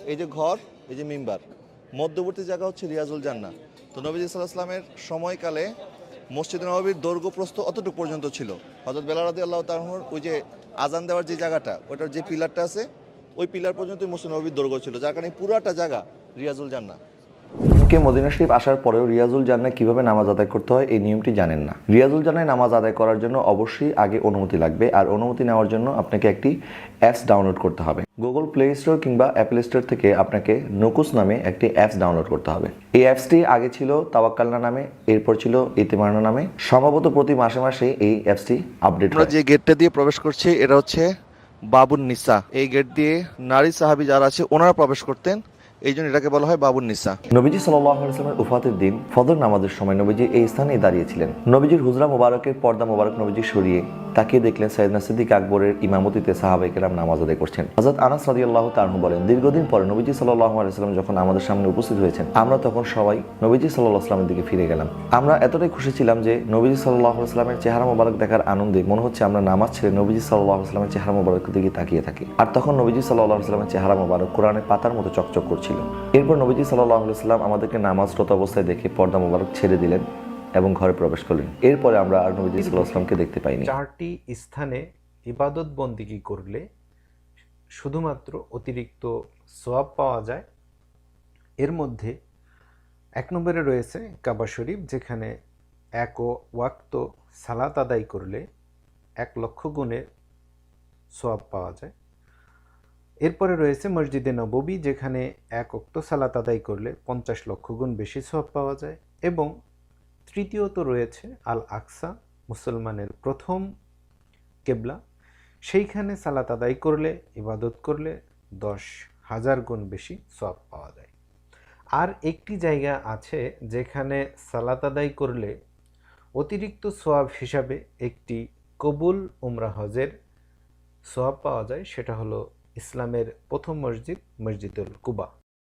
এই যে ঘর, এই যে মিম্বার, মধ্যবর্তী জায়গা হচ্ছে রিয়াজুল জান্নাহ। তো নবীজি সাল্লাল্লাহু আলাইহি ওয়াসাল্লামের সময়কালে মসজিদ নববীর দৈর্ঘ্য প্রস্থ অতটুকু পর্যন্ত ছিল। হযরত বেলাল রাদিয়াল্লাহু তাআলা আনহুর ওই যে আজান দেওয়ার যে জায়গাটা, ওটার যে পিলারটা আছে, ওই পিলার পর্যন্তই মসজিদ নববীর দৈর্ঘ্য ছিল, যার কারণে পুরাটা জায়গা রিয়াজুল জান্নাহ। কে মদিনা শরীফ আসার পরেও রিয়াজুল জান্নাহ কিভাবে নামাজ আদায় করতে হয় এই নিয়মটি জানেন না। রিয়াজুল জান্নাহ নামাজ আদায় করার জন্য অবশ্যই আগে অনুমতি লাগবে, আর অনুমতি নেওয়ার জন্য আপনাকে একটি অ্যাপস ডাউনলোড করতে হবে। গুগল প্লে স্টোর কিংবা অ্যাপল স্টোর থেকে আপনাকে নুকুস নামে একটি অ্যাপস ডাউনলোড করতে হবে। এই অ্যাপসটি আগে ছিল তাওয়াক্কালনা নামে, এরপর ছিল ইতিমারনা নামে। সম্ভবত প্রতি মাসে মাসে এই অ্যাপসটি আপডেট আমরা হয়। যে গেটটা দিয়ে প্রবেশ করছি এটা হচ্ছে বাবুন নিসা। এই গেট দিয়ে নারী সাহাবী যারা আছে ওনারা প্রবেশ করতেন, এই জন্য এটাকে বলা হয় বাবুন নিসা। নবীজি সাল্লাল্লাহু আলাইহি ওয়াসাল্লামের উফাতের দিন ফজর নামাজের সময় নবীজি এই স্থানেই দাঁড়িয়েছিলেন। নবীজির হুজরা মোবারকের পর্দা মোবারক নবীজি সরিয়ে তাকিয়ে দেখলেন সাইয়েদনা সিদ্দিক আকবরের ইমামতিতে সাহাবায়ে কেরাম নামাজ আদায় করছেন। হযরত আনাস রাদিয়াল্লাহু তাআলা আনহু বলেন, দীর্ঘদিন পরে নবীজি সাল্লাল্লাহু আলাইহি ওয়াসাল্লাম যখন আমাদের সামনে উপস্থিত হয়েছেন, আমরা তখন সবাই নবীজি সাল্লাল্লাহু আলাইহি ওয়াসাল্লামের দিকে ফিরে গেলাম। আমরা এতটাই খুশি ছিলাম যে নবীজি সাল্লাল্লাহু আলাইহি ওয়াসাল্লামের চেহারা মোবারক দেখার আনন্দে মনে হচ্ছে আমরা নামাজ ছেড়ে নবীজি সাল্লাল্লাহু আলাইহি ওয়াসাল্লামের চেহারা মোবারকের দিকে তাকিয়ে থাকি। আর তখন নবীজি সাল্লাল্লাহু আলাইহি ওয়াসাল্লামের চেহারা মোবারক কোরআনের পাতার মতো চকচক করছিল। এরপর নবীজি সাল্লাল্লাহু আলাইহি ওয়াসাল্লাম আমাদেরকে নামাজরত অবস্থায় দেখে পর্দা মোবারক ছেড়ে দিলেন এবং ঘরে প্রবেশ করলেন। এরপরে আমরা আর নবীজি সাল্লাল্লাহু আলাইহি ওয়াসাল্লামকে দেখতে পাইনি। চারটি স্থানে ইবাদত বন্দিগি করলে শুধুমাত্র অতিরিক্ত সওয়াব পাওয়া যায়। এর মধ্যে 1 নম্বরে রয়েছে কাবা শরীফ, যেখানে এক ওয়াক্ত সালাত আদায় করলে 1 লক্ষ গুণের সওয়াব পাওয়া যায়। এরপরে রয়েছে মসজিদে নববী, যেখানে 1 ওয়াক্ত সালাত আদায় করলে 50 লক্ষ গুণ বেশি সওয়াব পাওয়া যায়। এবং তৃতীয়ত রয়েছে আল আকসা, মুসলমানের প্রথম কেবলা, সেইখানে সালাত আদায় করলে, ইবাদত করলে 10,000 গুণ বেশি সওয়াব পাওয়া যায়। আর একটি জায়গা আছে যেখানে সালাত আদায় করলে অতিরিক্ত সওয়াব হিসাবে একটি কবুল উমরা হজের সওয়াব পাওয়া যায়, সেটা হলো ইসলামের প্রথম মসজিদ, মসজিদুল কুবা।